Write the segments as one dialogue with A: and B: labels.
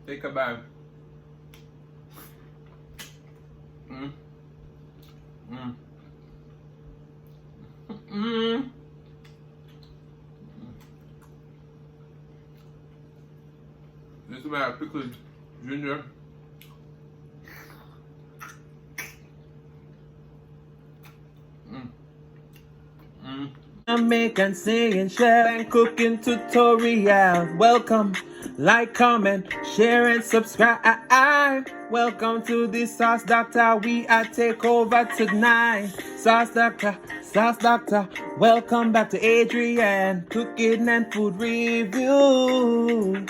A: Take a bite. Mm. Mm. Mm. This is about pickled ginger. Jamaican singing, share and cooking tutorial. Welcome, like, comment, share and subscribe. Welcome to the Sauce Doctor. We are take over tonight. Sauce Doctor, Sauce Doctor. Welcome back to Adrian, cooking and food review.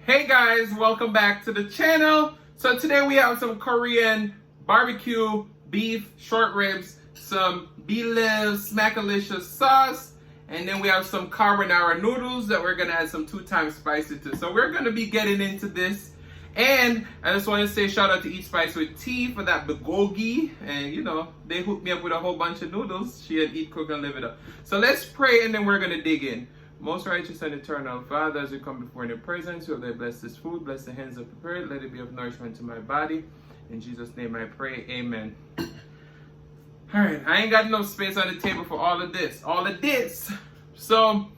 A: Hey guys, welcome back to the channel. So today we have some Korean barbecue beef short ribs, some Blove Smackalicious Sauce, and then we have some carbonara noodles that we're gonna add some 2 times spicy to. So we're gonna be getting into this. And I just want to say shout out to Eat Spice with Tea for that bulgogi. And you know, they hooked me up with a whole bunch of noodles. She had Eat, Cook, and Live It Up. So let's pray and then we're gonna dig in. Most righteous and eternal Father, as we come before in your presence, you have blessed this food, bless the hands that prepared, let it be of nourishment to my body. In Jesus' name I pray, amen. Alright, I ain't got enough space on the table for all of this. So,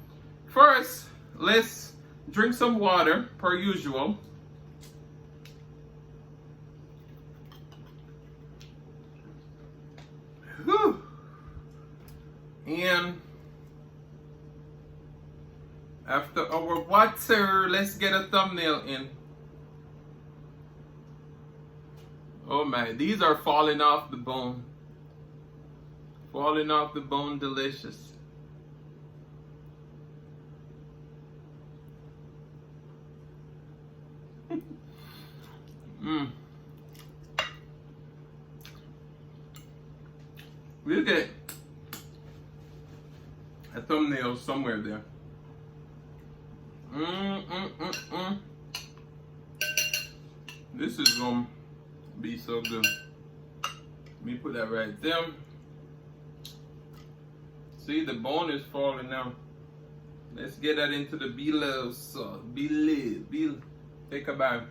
A: first, let's drink some water, per usual. Whew. And after our water, let's get a thumbnail in. Oh my, these are falling off the bone. Falling off the bone, delicious. Mmm. We'll get a thumbnail somewhere there. This is gonna be so good. Let me put that right there. See, the bone is falling now. Let's get that into the Blove sauce. Blove. Take a bite.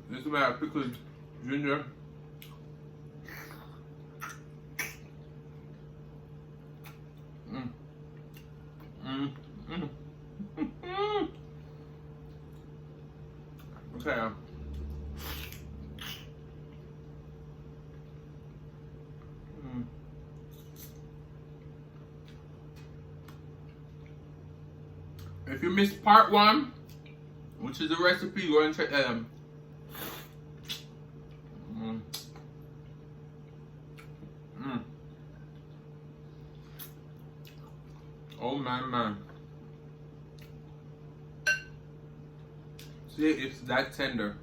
A: This is about pickled ginger. Okay. If you missed part 1, which is the recipe, go and check that out. Oh my. See, it's that tender.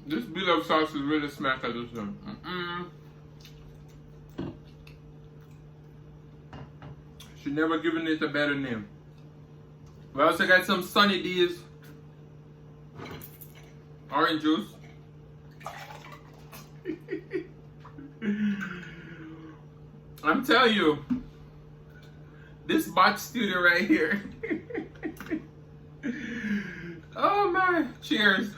A: This Blove sauce is really smackalicious. Should never given it a better name. We also got some Sunny D's orange juice. I'm telling you, this bot studio right here. Oh my, cheers.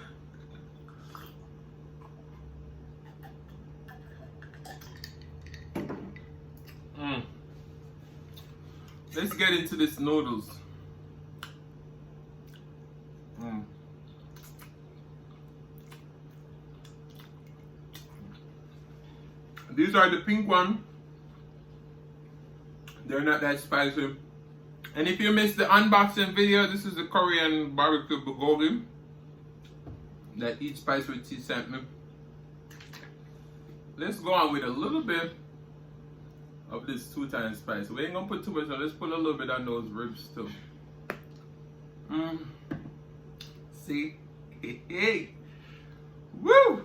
A: Let's get into this noodles. These are the pink one. They're not that spicy. And if you missed the unboxing video, this is the Korean barbecue bulgogi that Eat Spice with Tea sent me. Let's go on with a little bit of this 2 times spice. We ain't gonna put too much on. Let's put a little bit on those ribs too. See? Hey. Woo!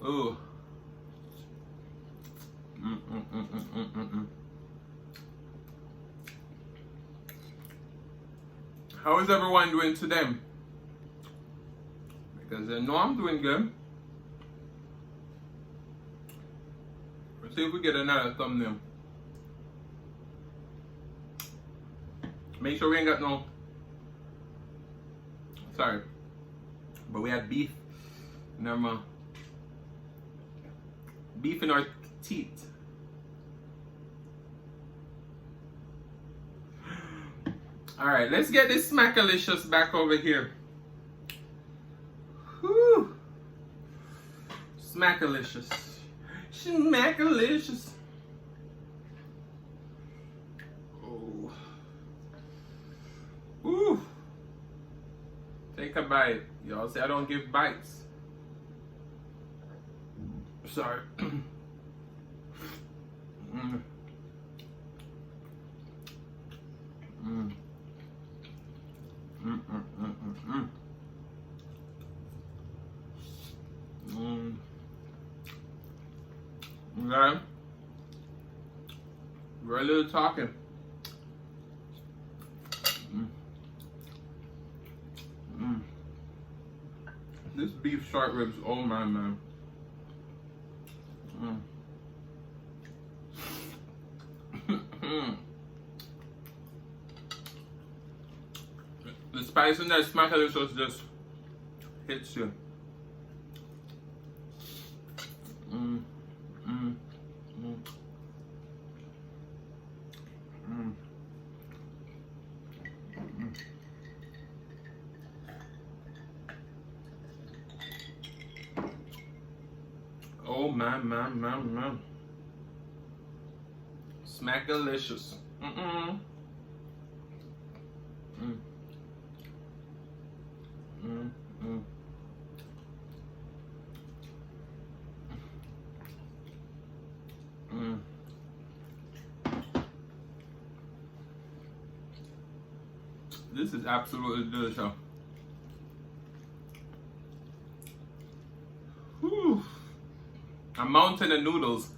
A: Ooh. How is everyone doing today? Because I know I'm doing good. Let's see if we get another thumbnail. Make sure we ain't got no. Sorry. But we had beef in our mouth. Beef in our teeth. Alright, let's get this Smackalicious back over here. Whew. Smackalicious. Smackalicious. Oh. Ooh. Take a bite. Y'all say I don't give bites. Sorry. Mm. Mm. Okay. We're a little talking. This beef short ribs, oh my man. The spice in that Smackalicious just hits you. Oh man. Smackalicious. This is absolutely delicious. Whew. A mountain of noodles.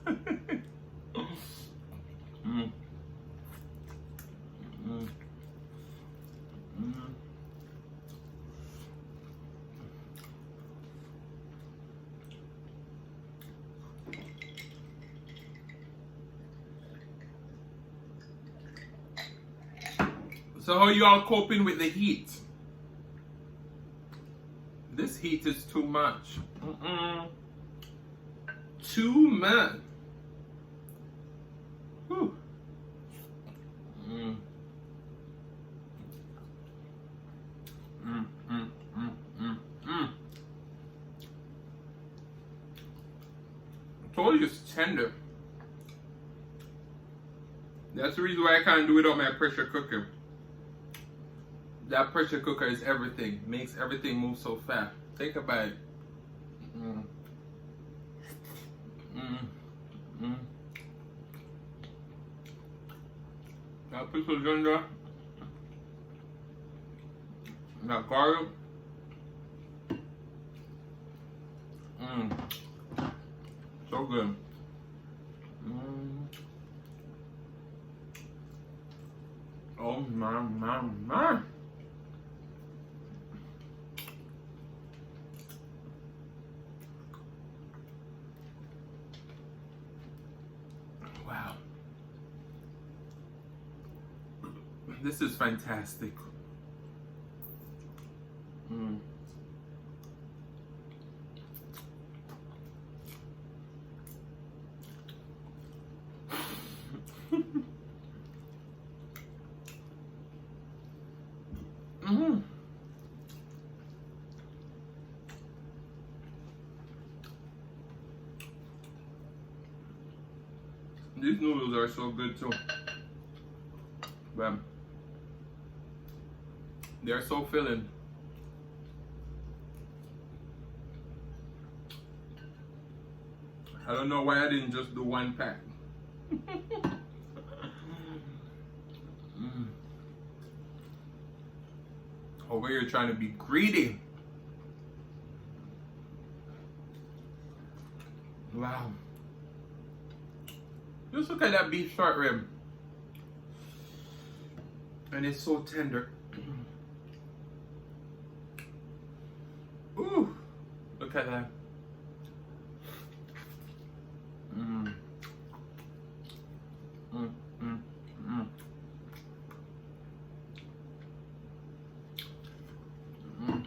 A: So how you all coping with the heat? This heat is too much. Too much. Whew. I told you it's tender. That's the reason why I can't do it on my pressure cooker. That pressure cooker is everything. Makes everything move so fast. Take a bite. That pickle ginger. That garlic. So good. Oh my. Wow. This is fantastic. These noodles are so good too. Bam. They're so filling. I don't know why I didn't just do one pack. Over here trying to be greedy. Wow. Just look at that beef short rib. And it's so tender. Ooh, look at that. Mm. Mm, mm, mm. Mm.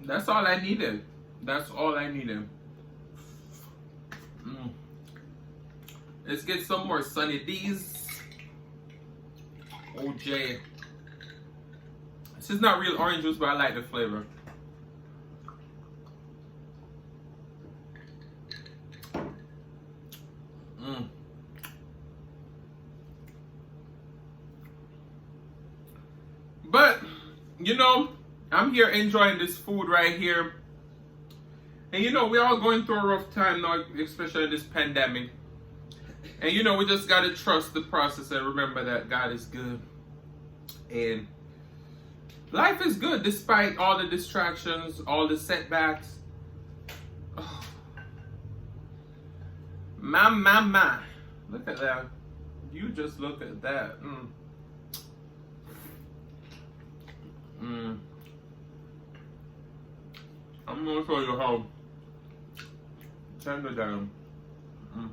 A: That's all I needed. That's all I needed. Mm. Let's get some more Sunny D's. OJ. This is not real orange juice, but I like the flavor. Mm. But, you know, I'm here enjoying this food right here. And you know, we're all going through a rough time now, especially in this pandemic. And you know, we just gotta trust the process and remember that God is good. And life is good despite all the distractions, all the setbacks. Oh. My. Look at that. You just look at that. Mm. Mm. I'm gonna show you how tender down. Mm.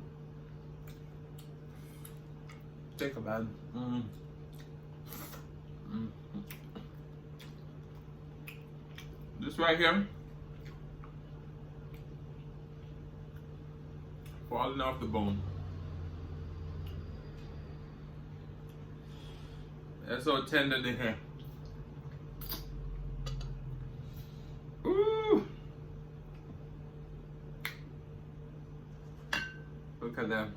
A: Take a bite. Mm. Mm. This right here, falling off the bone. That's so tender to hear. Ooh! Look at that.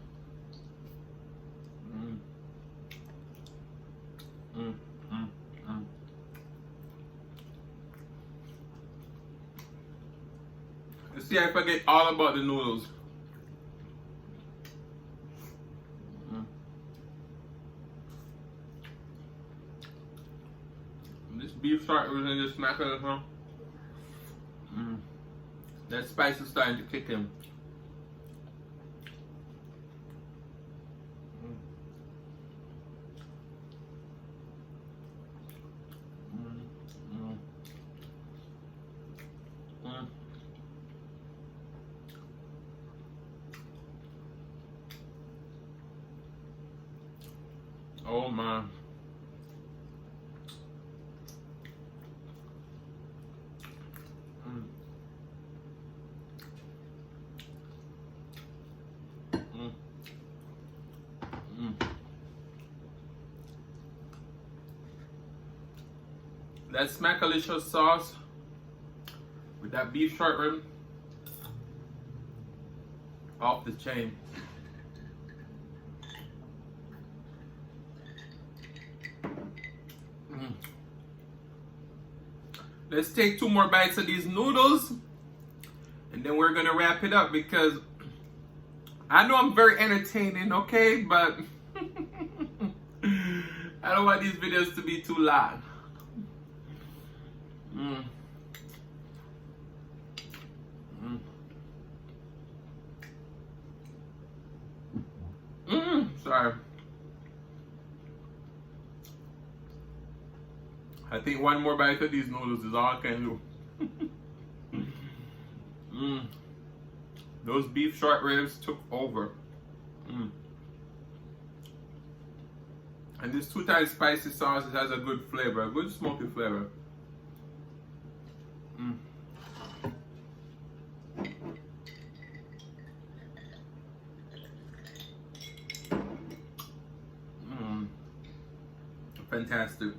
A: Mm. Mm, mm, mm. You see, I forget all about the noodles. Mm. This beef short was in this mackerel, huh? Mm. That spice is starting to kick in. Oh my. Mm. Mm. Mm. That Smackalicious sauce with that beef short rib, off the chain. Mm. Let's take 2 more bites of these noodles and then we're gonna wrap it up because I know I'm very entertaining, okay, but I don't want these videos to be too long. Mm. Mm. Sorry. I think 1 more bite of these noodles is all I can do. Those beef short ribs took over. And this 2 times spicy sauce, it has a good flavor, a good smoky flavor. Fantastic.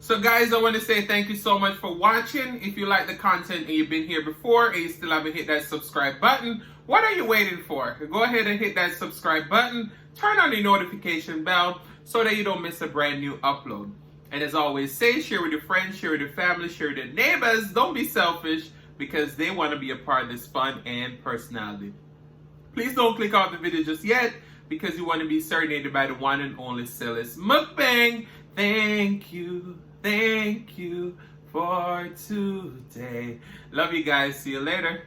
A: So guys, I want to say thank you so much for watching. If you like the content and you've been here before and you still haven't hit that subscribe button, what are you waiting for? Go ahead and hit that subscribe button, turn on the notification bell so that you don't miss a brand new upload. And as always, share with your friends, share with your family, share with your neighbors. Don't be selfish because they want to be a part of this fun and personality. Please don't click off the video just yet because you want to be serenaded by the one and only Celeste Mukbang. Thank you for today. Love you guys. See you later.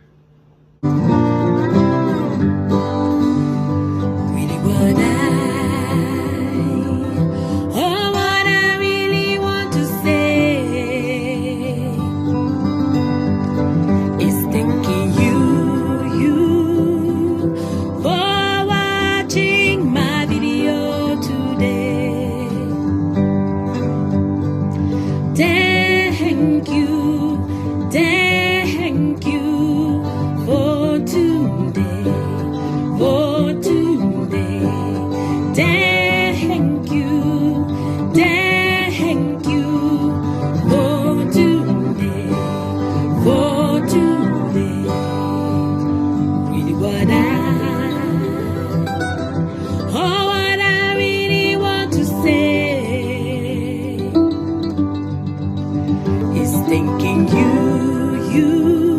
B: Thanking you.